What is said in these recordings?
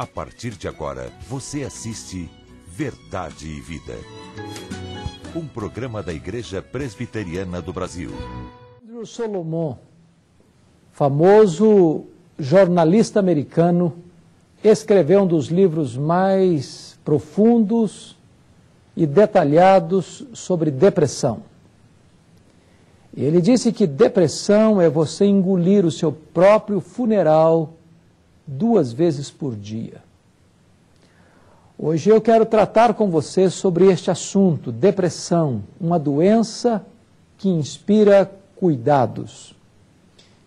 A partir de agora, você assiste Verdade e Vida. Um programa da Igreja Presbiteriana do Brasil. Andrew Solomon, famoso jornalista americano, escreveu um dos livros mais profundos e detalhados sobre depressão. Ele disse que depressão é você engolir o seu próprio funeral 2 vezes por dia. Hoje eu quero tratar com você sobre este assunto, depressão, uma doença que inspira cuidados.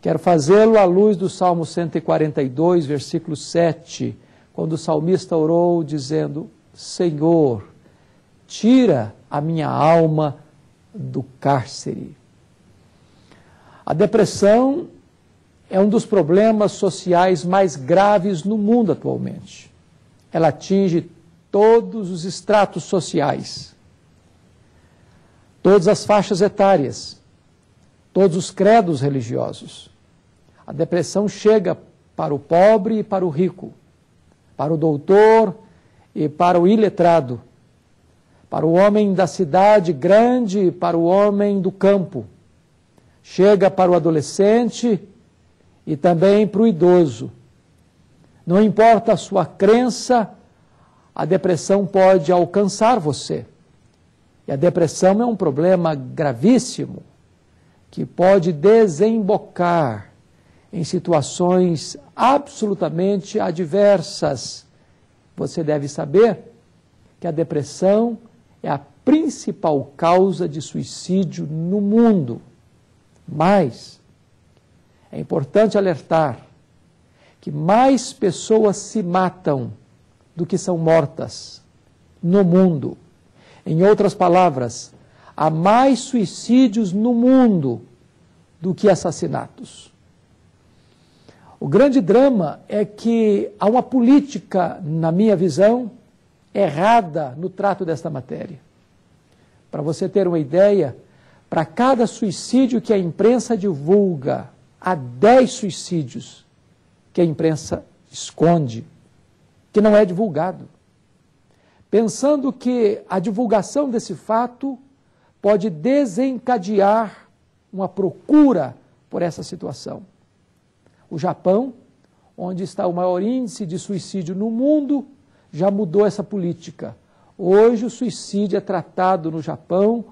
Quero fazê-lo à luz do Salmo 142, versículo 7, quando o salmista orou dizendo: Senhor, tira a minha alma do cárcere. A depressão é um dos problemas sociais mais graves no mundo atualmente. Ela atinge todos os estratos sociais, todas as faixas etárias, todos os credos religiosos. A depressão chega para o pobre e para o rico, para o doutor e para o iletrado, para o homem da cidade grande e para o homem do campo. Chega para o adolescente e também para o idoso. Não importa a sua crença, a depressão pode alcançar você. E a depressão é um problema gravíssimo que pode desembocar em situações absolutamente adversas. Você deve saber que a depressão é a principal causa de suicídio no mundo. Mas é importante alertar que mais pessoas se matam do que são mortas no mundo. Em outras palavras, há mais suicídios no mundo do que assassinatos. O grande drama é que há uma política, na minha visão, errada no trato desta matéria. Para você ter uma ideia, para cada suicídio que a imprensa divulga, há 10 suicídios que a imprensa esconde, que não é divulgado, pensando que a divulgação desse fato pode desencadear uma procura por essa situação. O Japão, onde está o maior índice de suicídio no mundo, já mudou essa política. Hoje o suicídio é tratado no Japão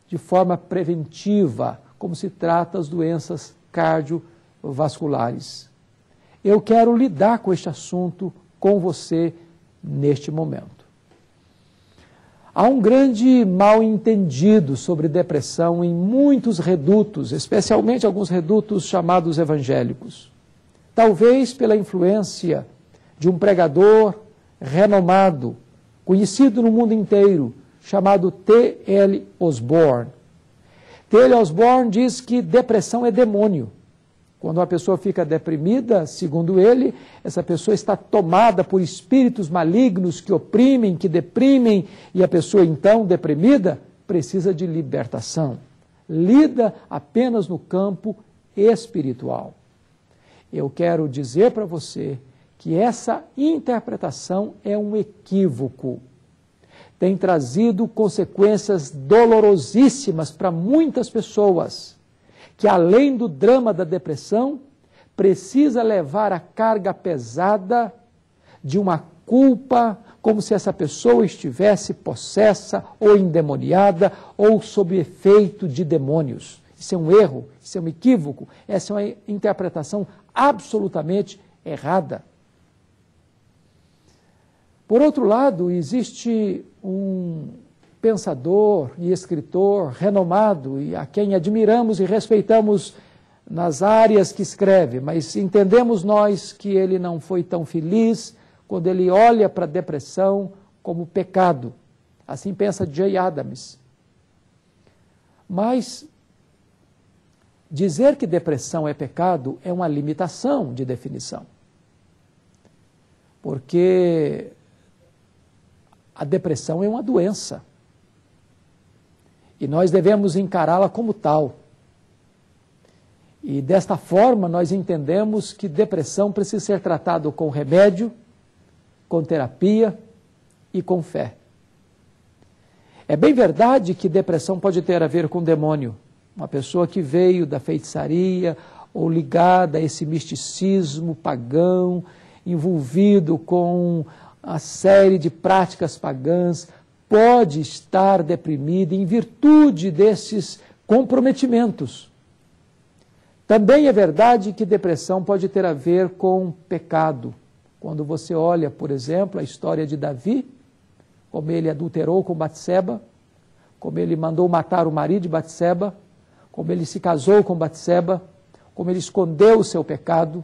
de forma preventiva, como se trata as doenças cardiovasculares. Eu quero lidar com este assunto com você neste momento. Há um grande mal-entendido sobre depressão em muitos redutos, especialmente alguns redutos chamados evangélicos. Talvez pela influência de um pregador renomado, conhecido no mundo inteiro, chamado T.L. Osborne. T.L. Osborne diz que depressão é demônio. Quando uma pessoa fica deprimida, segundo ele, essa pessoa está tomada por espíritos malignos que oprimem, que deprimem, e a pessoa então, deprimida, precisa de libertação. Lida apenas no campo espiritual. Eu quero dizer para você que essa interpretação é um equívoco. Tem trazido consequências dolorosíssimas para muitas pessoas, que além do drama da depressão, precisa levar a carga pesada de uma culpa, como se essa pessoa estivesse possessa ou endemoniada ou sob efeito de demônios. Isso é um erro, isso é um equívoco, essa é uma interpretação absolutamente errada. Por outro lado, existe um pensador e escritor renomado e a quem admiramos e respeitamos nas áreas que escreve, mas entendemos nós que ele não foi tão feliz quando ele olha para a depressão como pecado. Assim pensa Jay Adams. Mas dizer que depressão é pecado é uma limitação de definição. Porque a depressão é uma doença. E nós devemos encará-la como tal. E desta forma nós entendemos que depressão precisa ser tratado com remédio, com terapia e com fé. É bem verdade que depressão pode ter a ver com demônio. Uma pessoa que veio da feitiçaria ou ligada a esse misticismo pagão, envolvido com a série de práticas pagãs, pode estar deprimida em virtude desses comprometimentos. Também é verdade que depressão pode ter a ver com pecado. Quando você olha, por exemplo, a história de Davi, como ele adulterou com Batseba, como ele mandou matar o marido de Batseba, como ele se casou com Batseba, como ele escondeu o seu pecado.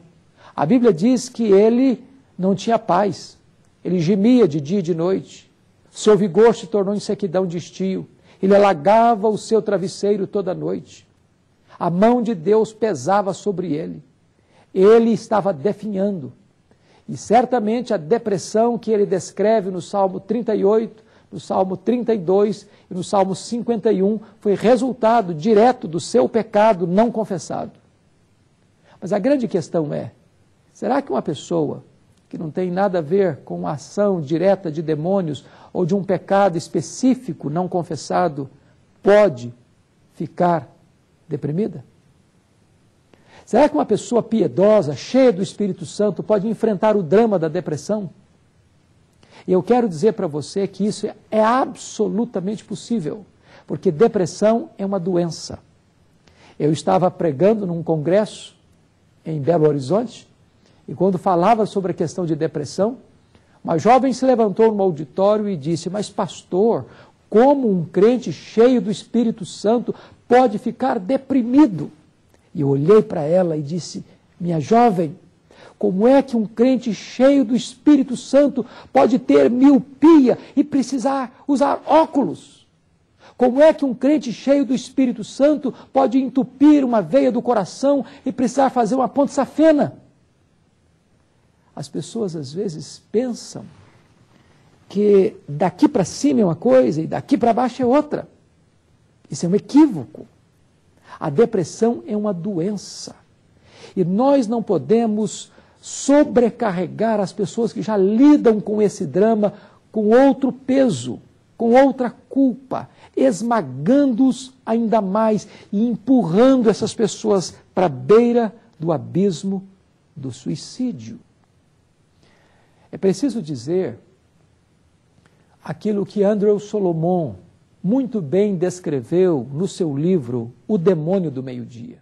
A Bíblia diz que ele não tinha paz, ele gemia de dia e de noite, seu vigor se tornou em sequidão de estio, ele alagava o seu travesseiro toda noite, a mão de Deus pesava sobre ele estava definhando, e certamente a depressão que ele descreve no Salmo 38, no Salmo 32 e no Salmo 51 foi resultado direto do seu pecado não confessado. Mas a grande questão é, será que uma pessoa que não tem nada a ver com a ação direta de demônios ou de um pecado específico não confessado pode ficar deprimida? Será que uma pessoa piedosa, cheia do Espírito Santo, pode enfrentar o drama da depressão? E eu quero dizer para você que isso é absolutamente possível, porque depressão é uma doença. Eu estava pregando num congresso em Belo Horizonte, e quando falava sobre a questão de depressão, uma jovem se levantou no auditório e disse: mas pastor, como um crente cheio do Espírito Santo pode ficar deprimido? E eu olhei para ela e disse: minha jovem, como é que um crente cheio do Espírito Santo pode ter miopia e precisar usar óculos? Como é que um crente cheio do Espírito Santo pode entupir uma veia do coração e precisar fazer uma ponte safena? As pessoas às vezes pensam que daqui para cima é uma coisa e daqui para baixo é outra. Isso é um equívoco. A depressão é uma doença. E nós não podemos sobrecarregar as pessoas que já lidam com esse drama com outro peso, com outra culpa, esmagando-os ainda mais e empurrando essas pessoas para a beira do abismo do suicídio. É preciso dizer aquilo que Andrew Solomon muito bem descreveu no seu livro O Demônio do Meio-Dia.